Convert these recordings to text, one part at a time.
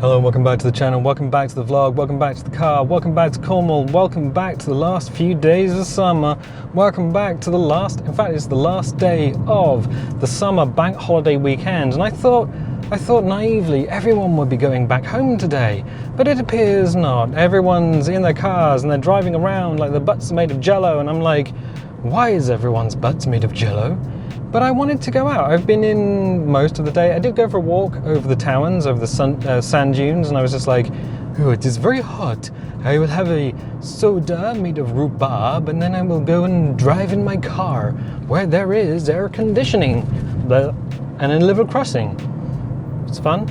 Hello and welcome back to the channel, welcome back to the vlog, welcome back to the car, welcome back to Cornwall, welcome back to the last few days of summer, welcome back to the last, in fact it's the last day of the summer bank holiday weekend, and I thought naively everyone would be going back home today, but it appears not. Everyone's in their cars and they're driving around like their butts are made of jello, and I'm like, why is everyone's butts made of jello? But I wanted to go out. I've been in most of the day. I did go for a walk over the Towers, over the sand dunes, and I was just like, oh, it is very hot. I will have a soda made of rhubarb, and then I will go and drive in my car where there is air conditioning and a level crossing. It's fun.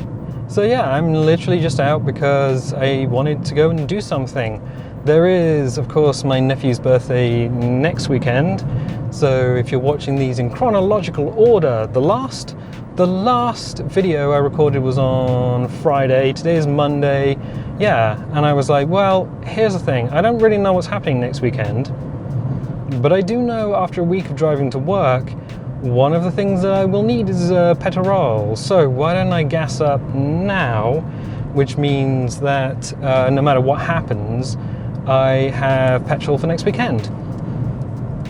So yeah, I'm literally just out because I wanted to go and do something. There is, of course, my nephew's birthday next weekend. So if you're watching these in chronological order, the last video I recorded was on Friday. Today is Monday. Yeah, and I was like, well, here's the thing. I don't really know what's happening next weekend, but I do know after a week of driving to work, one of the things that I will need is petrol. So why don't I gas up now, which means that no matter what happens, I have petrol for next weekend.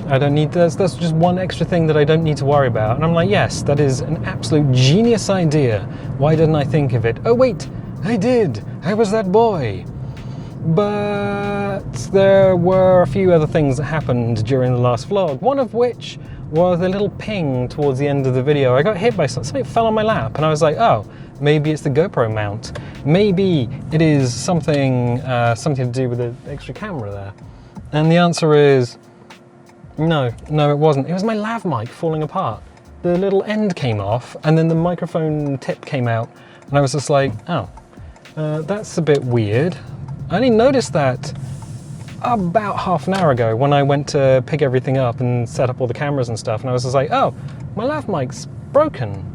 I don't need this. That's just one extra thing that I don't need to worry about. And I'm like, yes, that is an absolute genius idea. Why didn't I think of it? Oh wait, I did. I was that boy. But there were a few other things that happened during the last vlog. One of which was a little ping towards the end of the video. I got hit by something fell on my lap, and I was like, oh, maybe it's the GoPro mount. Maybe it is something to do with the extra camera there. And the answer is, no, it wasn't. It was my Lav Mic falling apart. The little end came off, and then the microphone tip came out, and I was just like, oh, that's a bit weird. I only noticed that about half an hour ago when I went to pick everything up and set up all the cameras and stuff, and I was just like, oh, my Lav Mic's broken.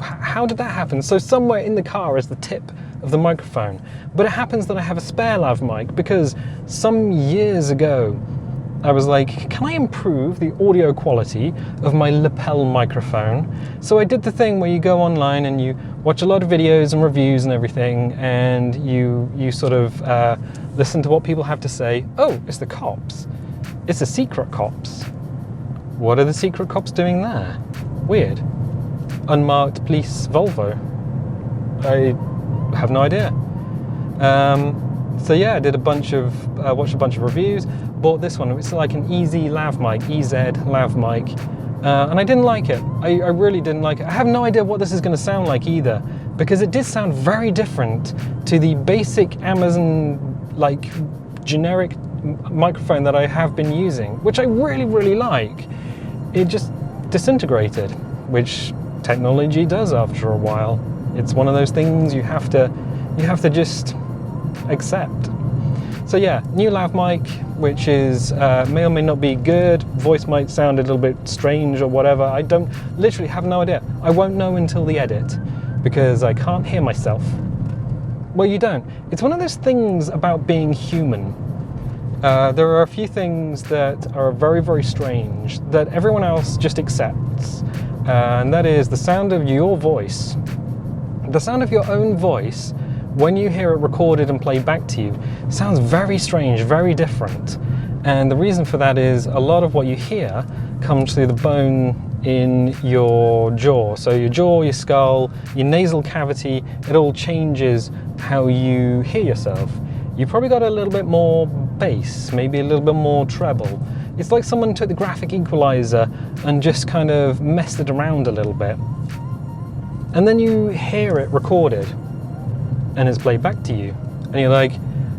How did that happen? So somewhere in the car is the tip of the microphone, but it happens that I have a spare Lav Mic because some years ago I was like, can I improve the audio quality of my lapel microphone? So I did the thing where you go online and you watch a lot of videos and reviews and everything, and you sort of listen to what people have to say. Oh, it's the cops. It's the secret cops. What are the secret cops doing there? Weird. Unmarked police Volvo. I have no idea. So yeah, I did watched a bunch of reviews, bought this one. It's like an EZ Lav Mic, EZ Lav Mic, and I didn't like it. I really didn't like it. I have no idea what this is going to sound like either, because it did sound very different to the basic Amazon, like, generic microphone that I have been using, which I really like. It just disintegrated, which technology does after a while. It's one of those things you have to just accept. So yeah, new Lav Mic, which is may or may not be good. Voice might sound a little bit strange or whatever. I literally have no idea. I won't know until the edit, because I can't hear myself. Well, you don't. It's one of those things about being human. There are a few things that are very strange that everyone else just accepts, and that is the sound of your voice. The sound of your own voice, when you hear it recorded and played back to you, sounds very strange, very different. And the reason for that is a lot of what you hear comes through the bone in your jaw. So your jaw, your skull, your nasal cavity, it all changes how you hear yourself. You probably got a little bit more bass, maybe a little bit more treble. It's like someone took the graphic equalizer and just kind of messed it around a little bit. And then you hear it recorded, and it's played back to you, and you're like,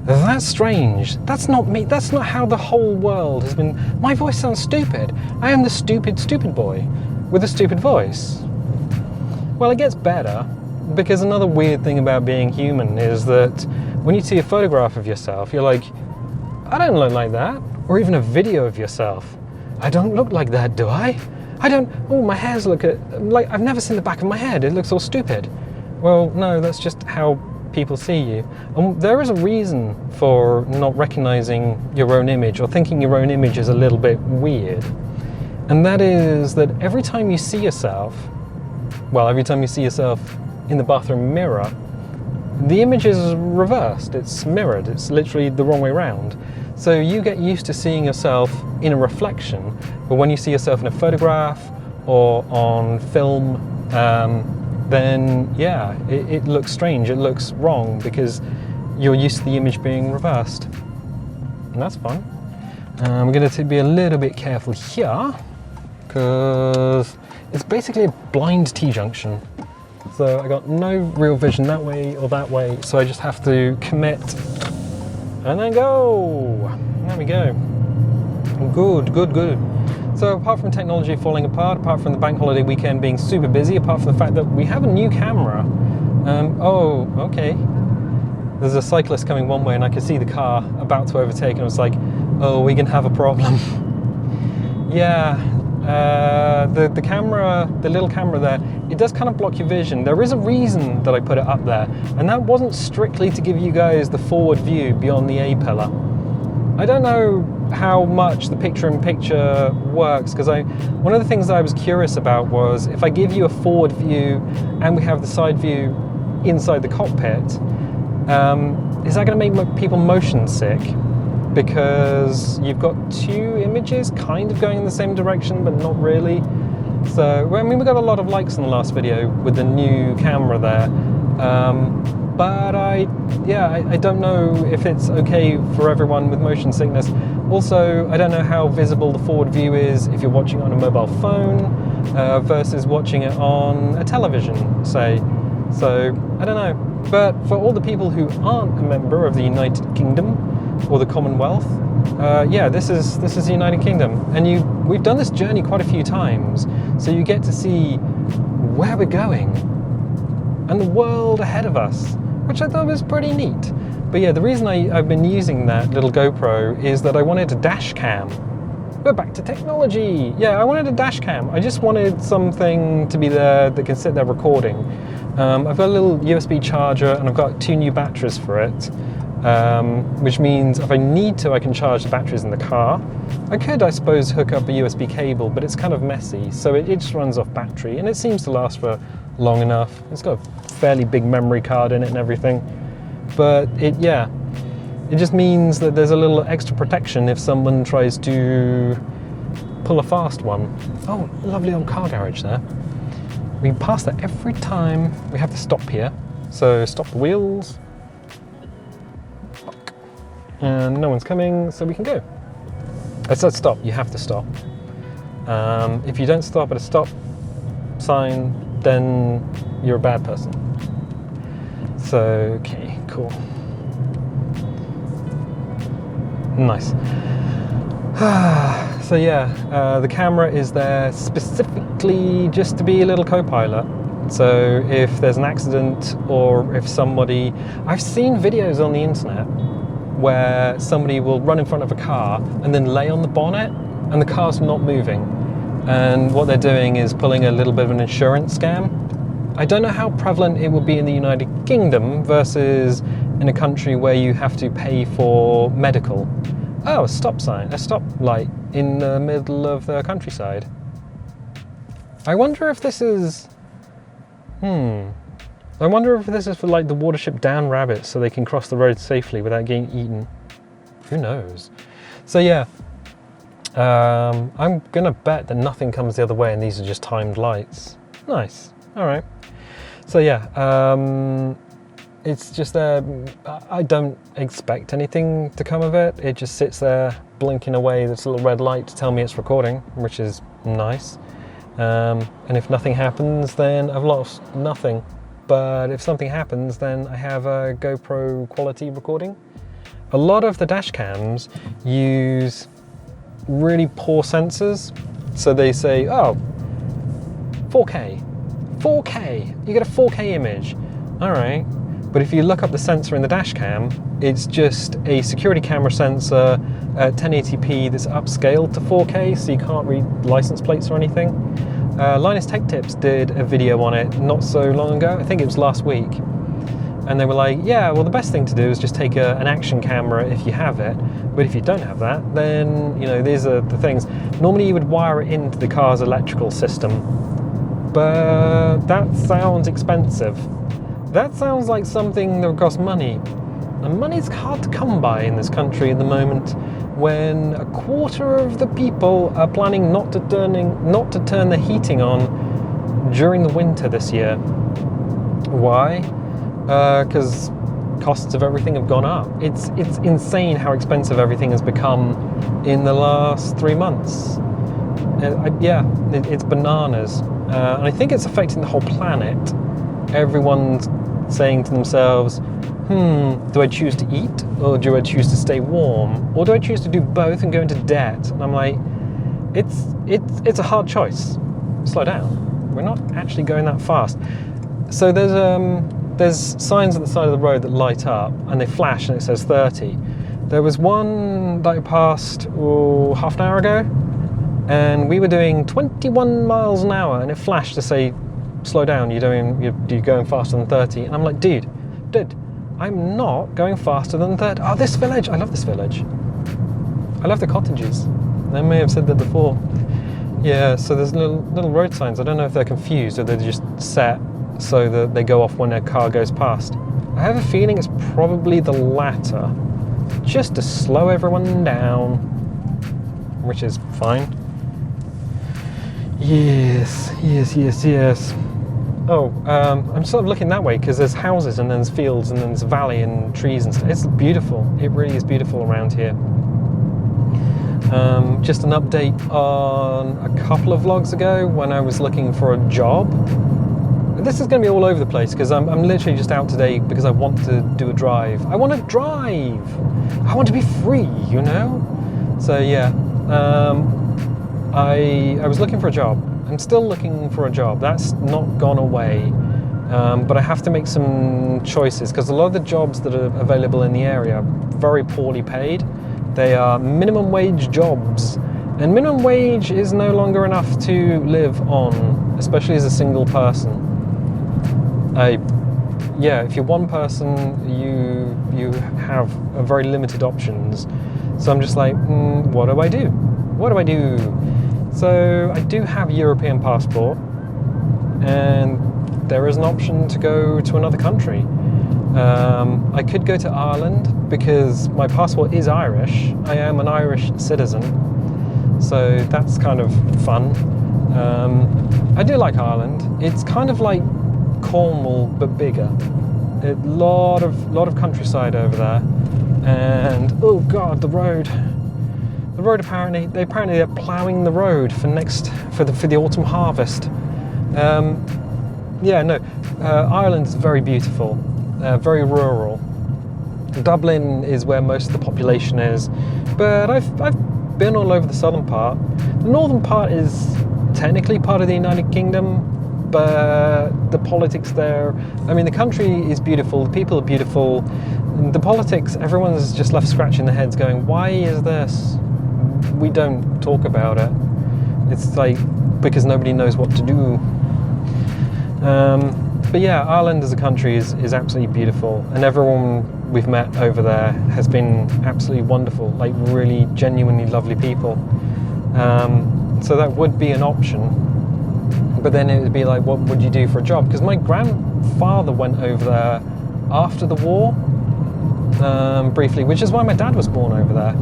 that's strange. That's not me. That's not how the whole world has been. My voice sounds stupid. I am the stupid boy with a stupid voice. Well, it gets better, because another weird thing about being human is that when you see a photograph of yourself, you're like, I don't look like that. Or even a video of yourself. I don't look like that, do I? I don't, oh, my hair's like I've never seen the back of my head. It looks all stupid. Well, no, that's just how people see you. And there is a reason for not recognizing your own image, or thinking your own image is a little bit weird. And that is that every time you see yourself in the bathroom mirror, the image is reversed, it's mirrored, it's literally the wrong way around. So you get used to seeing yourself in a reflection, but when you see yourself in a photograph or on film, then yeah, it looks strange, it looks wrong because you're used to the image being reversed. And that's fun. I'm going to be a little bit careful here because it's basically a blind T-junction. So I got no real vision that way or that way, so I just have to commit and then go. There we go. Good, good, good. So apart from technology falling apart, apart from the bank holiday weekend being super busy, apart from the fact that we have a new camera. Oh, okay. There's a cyclist coming one way and I could see the car about to overtake and I was like, oh, we can have a problem. Yeah, the camera, the little camera there, it does kind of block your vision. There is a reason that I put it up there, and that wasn't strictly to give you guys the forward view beyond the A-pillar. I don't know how much the picture-in-picture works, because one of the things that I was curious about was if I give you a forward view and we have the side view inside the cockpit, is that going to make people motion sick? Because you've got two images kind of going in the same direction, but not really. So, I mean, we got a lot of likes on the last video with the new camera there. But I don't know if it's okay for everyone with motion sickness. Also, I don't know how visible the forward view is if you're watching on a mobile phone versus watching it on a television, say. So, I don't know. But for all the people who aren't a member of the United Kingdom, or the Commonwealth, yeah, this is the United Kingdom, and we've done this journey quite a few times, so you get to see where we're going and the world ahead of us, which I thought was pretty neat. But yeah, the reason I've been using that little GoPro is that I wanted a dash cam. We're back to technology. Yeah, I wanted a dash cam. I just wanted something to be there that can sit there recording. I've got a little USB charger and I've got 2 new batteries for it. Which means if I need to, I can charge the batteries in the car. I could, I suppose, hook up a USB cable, but it's kind of messy, so it just runs off battery, and it seems to last for long enough. It's got a fairly big memory card in it and everything, but it just means that there's a little extra protection if someone tries to pull a fast one. Oh, lovely old car garage there. We pass that every time we have to stop here, so stop the wheels. And no one's coming, so we can go. I said stop, you have to stop. If you don't stop at a stop sign, then you're a bad person. So, okay, cool. Nice. So yeah, the camera is there specifically just to be a little co-pilot. So if there's an accident or if somebody... I've seen videos on the internet where somebody will run in front of a car and then lay on the bonnet and the car's not moving. And what they're doing is pulling a little bit of an insurance scam. I don't know how prevalent it would be in the United Kingdom versus in a country where you have to pay for medical. Oh, a stop sign, a stop light in the middle of the countryside. I wonder if this is... I wonder if this is for like the Watership Down rabbits so they can cross the road safely without getting eaten. Who knows? So yeah, I'm gonna bet that nothing comes the other way and these are just timed lights. Nice, all right. So yeah, it's just I don't expect anything to come of it. It just sits there blinking away this little red light to tell me it's recording, which is nice. And if nothing happens, then I've lost nothing. But if something happens, then I have a GoPro quality recording. A lot of the dash cams use really poor sensors. So they say, oh, 4K, you get a 4K image. All right, but if you look up the sensor in the dash cam, it's just a security camera sensor at 1080p that's upscaled to 4K, so you can't read license plates or anything. Linus Tech Tips did a video on it not so long ago, I think it was last week, and they were like, yeah, well the best thing to do is just take an action camera if you have it, but if you don't have that, then you know, these are the things. Normally you would wire it into the car's electrical system, but that sounds expensive. That sounds like something that would cost money. And money's hard to come by in this country at the moment, when a quarter of the people are planning not to turn the heating on during the winter this year. Why? Because costs of everything have gone up. It's insane how expensive everything has become in the last 3 months. It's bananas. And I think it's affecting the whole planet. Everyone's saying to themselves, do I choose to eat, or do I choose to stay warm, or do I choose to do both and go into debt? And I'm like, it's a hard choice. Slow down. We're not actually going that fast. So there's signs at the side of the road that light up and they flash and it says 30. There was one that I passed half an hour ago, and we were doing 21 miles an hour, and it flashed to say, slow down, you're going faster than 30. And I'm like, dude, I'm not going faster than 30. Oh, this village, I love this village. I love the cottages. I may have said that before. Yeah, so there's little road signs. I don't know if they're confused or they're just set so that they go off when a car goes past. I have a feeling it's probably the latter, just to slow everyone down, which is fine. Yes. Oh, I'm sort of looking that way because there's houses and then there's fields and then there's a valley and trees and stuff. It's beautiful. It really is beautiful around here. Just an update on a couple of vlogs ago when I was looking for a job. This is going to be all over the place because I'm literally just out today because I want to do a drive. I want to drive. I want to be free, you know? So yeah, I was looking for a job. I'm still looking for a job. That's not gone away. But I have to make some choices because a lot of the jobs that are available in the area are very poorly paid. They are minimum wage jobs. And minimum wage is no longer enough to live on, especially as a single person. If you're one person, you have very limited options. So I'm just like, what do I do? What do I do? So I do have a European passport, and there is an option to go to another country. I could go to Ireland because my passport is Irish. I am an Irish citizen, so that's kind of fun. I do like Ireland. It's kind of like Cornwall but bigger. A lot of countryside over there, and oh god, the road apparently they're ploughing the road for the autumn harvest. Ireland is very beautiful, very rural. Dublin is where most of the population is, but I've been all over the southern part. The northern part is technically part of the United Kingdom, but the politics there, I mean, the country is beautiful, the people are beautiful. The politics, everyone's just left scratching their heads going, why is this? We don't talk about it. It's like, because nobody knows what to do. But yeah, Ireland as a country is absolutely beautiful, and everyone we've met over there has been absolutely wonderful, like really genuinely lovely people. So that would be an option, but then it would be like, what would you do for a job? Because my grandfather went over there after the war, briefly, which is why my dad was born over there,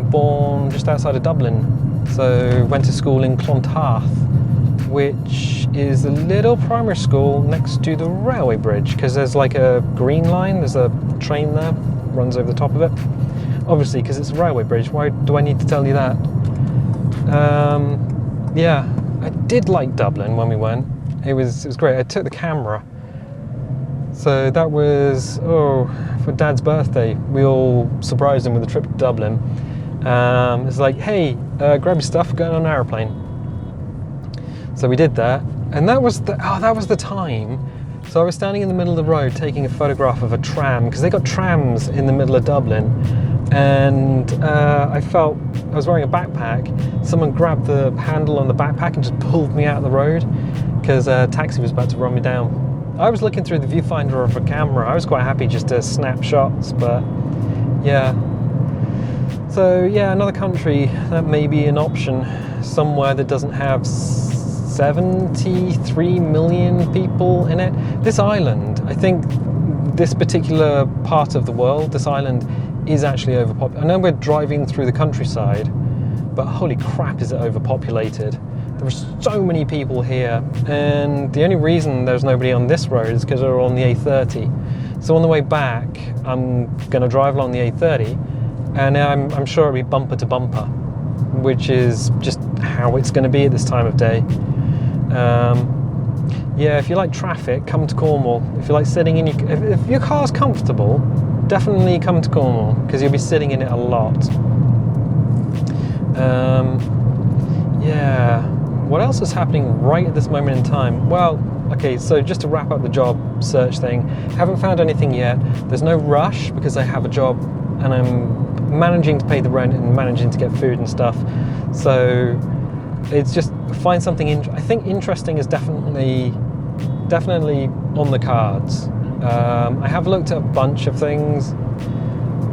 born just outside of Dublin. So went to school in Clontarf, which is a little primary school next to the railway bridge, because there's like a green line, there's a train there, runs over the top of it. Obviously, because it's a railway bridge, why do I need to tell you that? Yeah, I did like Dublin when we went. It was great. I took the camera. So that was, for Dad's birthday, we all surprised him with a trip to Dublin. It's like, hey, grab your stuff, we're going on an aeroplane. So we did that, and that was the time. So I was standing in the middle of the road taking a photograph of a tram, because they got trams in the middle of Dublin, and I was wearing a backpack. Someone grabbed the handle on the backpack and just pulled me out of the road, because a taxi was about to run me down. I was looking through the viewfinder of a camera. I was quite happy just to snap shots, but yeah. So yeah, another country, that may be an option, somewhere that doesn't have 73 million people in it. This island, I think this particular part of the world, this island, is actually overpopulated. I know we're driving through the countryside, but holy crap is it overpopulated. There are so many people here, and the only reason there's nobody on this road is because we're on the A30. So on the way back, I'm going to drive along the A30, and I'm sure it'll be bumper to bumper, which is just how it's going to be at this time of day. Yeah, if you like traffic, come to Cornwall. If you like sitting in if your car's comfortable, definitely come to Cornwall, because you'll be sitting in it a lot. Yeah, what else is happening right at this moment in time? Well, okay, so just to wrap up the job search thing, haven't found anything yet. There's no rush because I have a job and I'm managing to pay the rent and managing to get food and stuff. So it's just find something. I think interesting is definitely on the cards. I have looked at a bunch of things,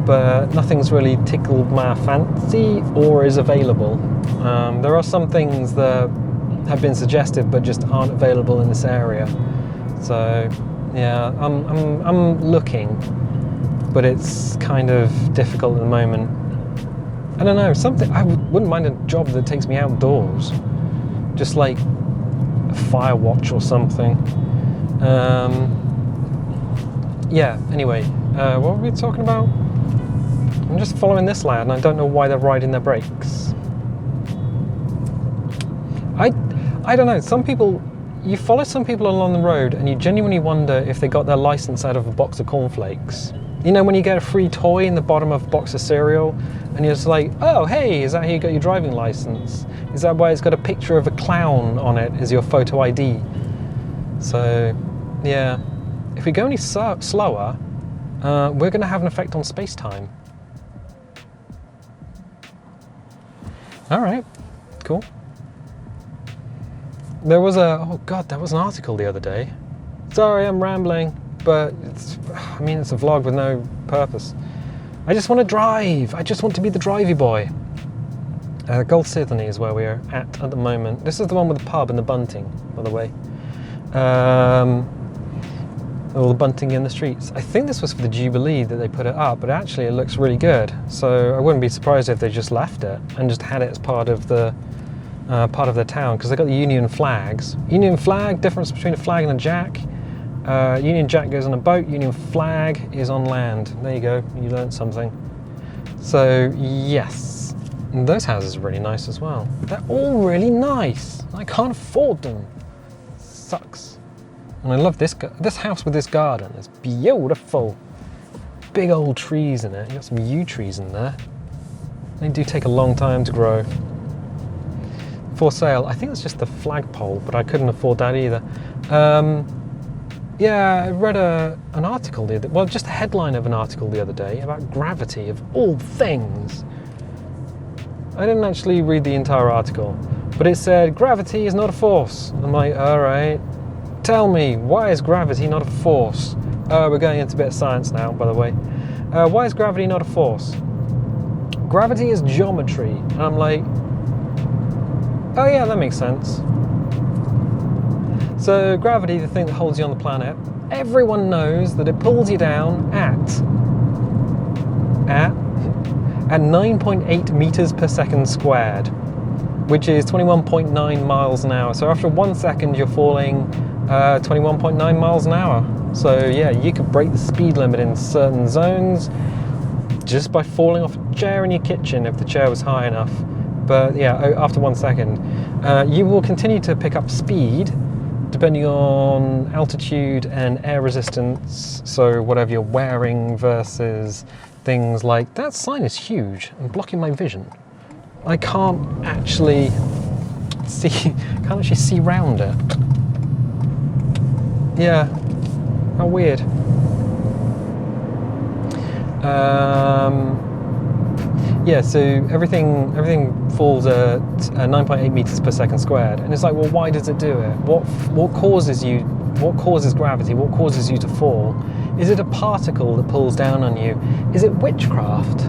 but nothing's really tickled my fancy or is available. There are some things that have been suggested but just aren't available in this area. So yeah, I'm looking, but it's kind of difficult at the moment. I don't know, I wouldn't mind a job that takes me outdoors, just like a fire watch or something. Yeah, anyway, what were we talking about? I'm just following this lad and I don't know why they're riding their brakes. I don't know, you follow some people along the road and you genuinely wonder if they got their license out of a box of cornflakes. You know, when you get a free toy in the bottom of a box of cereal and you're just like, oh hey, is that how you got your driving license? Is that why it's got a picture of a clown on it as your photo ID? So yeah, if we go any slower, we're going to have an effect on space-time. All right, cool. There was an article the other day. Sorry, I'm rambling, but it's a vlog with no purpose. I just want to drive. I just want to be the drivey boy. Gold Sydney is where we are at the moment. This is the one with the pub and the bunting, by the way. All the bunting in the streets. I think this was for the Jubilee that they put it up, but actually it looks really good. So I wouldn't be surprised if they just left it and just had it as part of the town, because they got the Union flags. Union flag, difference between a flag and a jack. Union Jack goes on a boat, Union flag is on land. There you go, you learned something. So yes, and those houses are really nice as well. They're all really nice. I can't afford them. Sucks. And I love this house with this garden. It's beautiful. Big old trees in it. You got some yew trees in there. They do take a long time to grow. For sale. I think it's just the flagpole, but I couldn't afford that either. Yeah, I read an article just a headline of an article the other day about gravity, of all things. I didn't actually read the entire article, but it said gravity is not a force. I'm like, all right, tell me, why is gravity not a force? We're going into a bit of science now, by the way. Why is gravity not a force? Gravity is geometry. And I'm like, oh yeah, that makes sense. So gravity, the thing that holds you on the planet, everyone knows that it pulls you down at 9.8 meters per second squared, which is 21.9 miles an hour. So after 1 second, you're falling 21.9 miles an hour. So yeah, you could break the speed limit in certain zones just by falling off a chair in your kitchen if the chair was high enough. But yeah, after 1 second, you will continue to pick up speed depending on altitude and air resistance. So whatever you're wearing versus things like, that sign is huge and blocking my vision. I can't actually see round it. Yeah, how weird. Yeah, so everything falls at 9.8 meters per second squared, and it's like, well, why does it do it? What causes gravity? What causes you to fall? Is it a particle that pulls down on you? Is it witchcraft?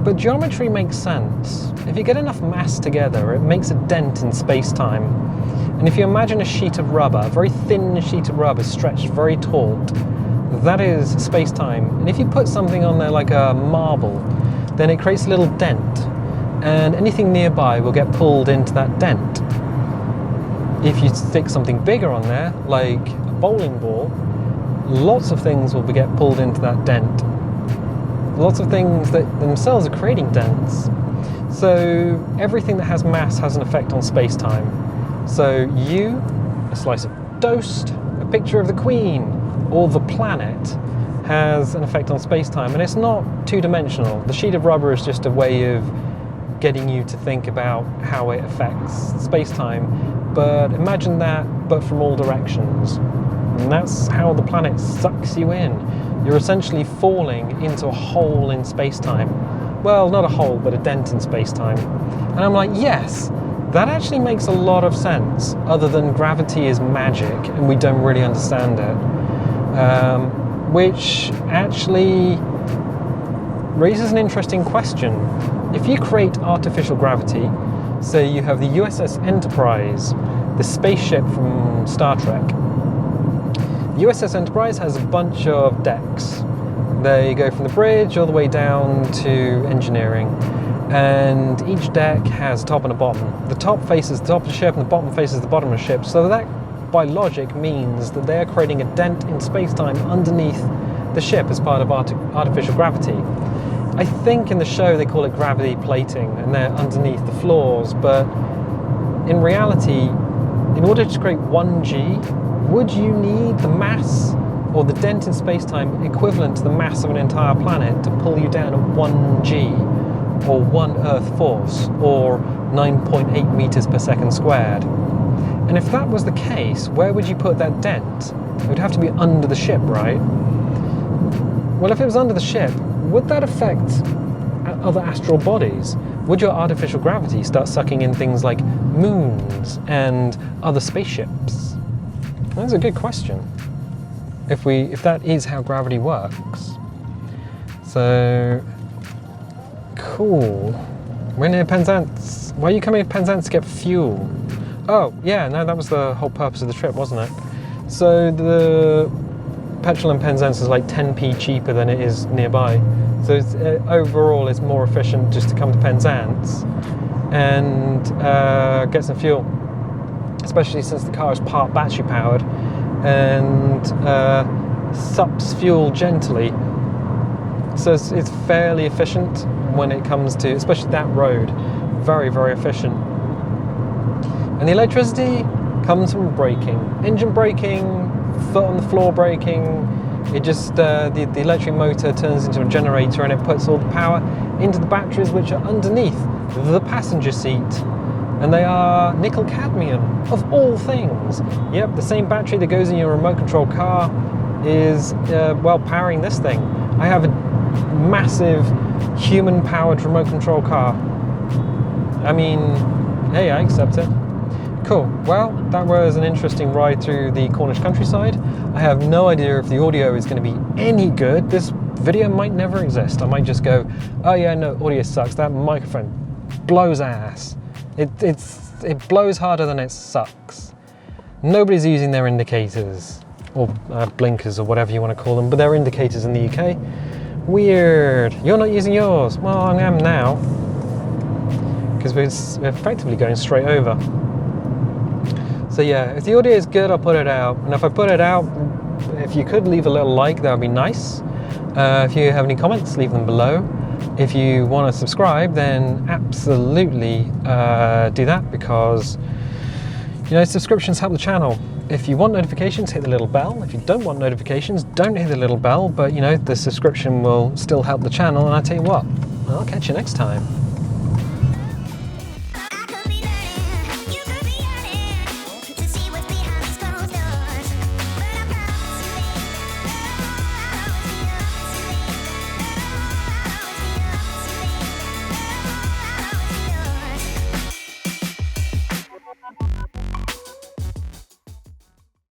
But geometry makes sense. If you get enough mass together, it makes a dent in space-time, And if you imagine a sheet of rubber, a very thin sheet of rubber stretched very taut, that is space-time. And if you put something on there like a marble, then it creates a little dent, and anything nearby will get pulled into that dent. If you stick something bigger on there, like a bowling ball, lots of things will get pulled into that dent. Lots of things that themselves are creating dents. So everything that has mass has an effect on space-time. So you, a slice of toast, a picture of the Queen, or the planet has an effect on space-time, and it's not two-dimensional. The sheet of rubber is just a way of getting you to think about how it affects space-time, but imagine that but from all directions. And that's how the planet sucks you in. You're essentially falling into a hole in space-time. Well, not a hole, but a dent in space-time. And I'm like, yes, that actually makes a lot of sense, other than gravity is magic and we don't really understand it. Which actually raises an interesting question. If you create artificial gravity, say you have the USS Enterprise, the spaceship from Star Trek. The USS Enterprise has a bunch of decks. They go from the bridge all the way down to engineering, and each deck has a top and a bottom. The top faces the top of the ship and the bottom faces the bottom of the ship, so that by logic means that they're creating a dent in space-time underneath the ship as part of artificial gravity. I think in the show they call it gravity plating, and they're underneath the floors, but in reality, in order to create 1G, would you need the mass or the dent in space-time equivalent to the mass of an entire planet to pull you down at 1G, or 1 Earth force, or 9.8 meters per second squared? And if that was the case, where would you put that dent? It would have to be under the ship, right? Well, if it was under the ship, would that affect other astral bodies? Would your artificial gravity start sucking in things like moons and other spaceships? That's a good question. If that is how gravity works. So, cool. We're near Penzance. Why are you coming to Penzance to get fuel? Oh, yeah, no, that was the whole purpose of the trip, wasn't it? So the petrol in Penzance is like 10p cheaper than it is nearby. So overall, it's more efficient just to come to Penzance and get some fuel. Especially since the car is part battery powered and sups fuel gently. So it's fairly efficient when it comes to, especially that road, very, very efficient. And the electricity comes from braking, engine braking, foot on the floor braking. It just, the electric motor turns into a generator and it puts all the power into the batteries which are underneath the passenger seat. And they are nickel cadmium, of all things. Yep, the same battery that goes in your remote control car is, powering this thing. I have a massive human powered remote control car. I mean, hey, I accept it. Cool, well, that was an interesting ride through the Cornish countryside. I have no idea if the audio is going to be any good. This video might never exist. I might just go, oh yeah, no, audio sucks. That microphone blows ass. It blows harder than it sucks. Nobody's using their indicators, or blinkers, or whatever you want to call them, but they're indicators in the UK. Weird. You're not using yours. Well, I am now, because we're effectively going straight over. So yeah, if the audio is good, I'll put it out. And if I put it out, if you could leave a little like, that would be nice. If you have any comments, leave them below. If you want to subscribe, then absolutely do that, because subscriptions help the channel. If you want notifications, hit the little bell. If you don't want notifications, don't hit the little bell, but the subscription will still help the channel. And I tell you what, I'll catch you next time.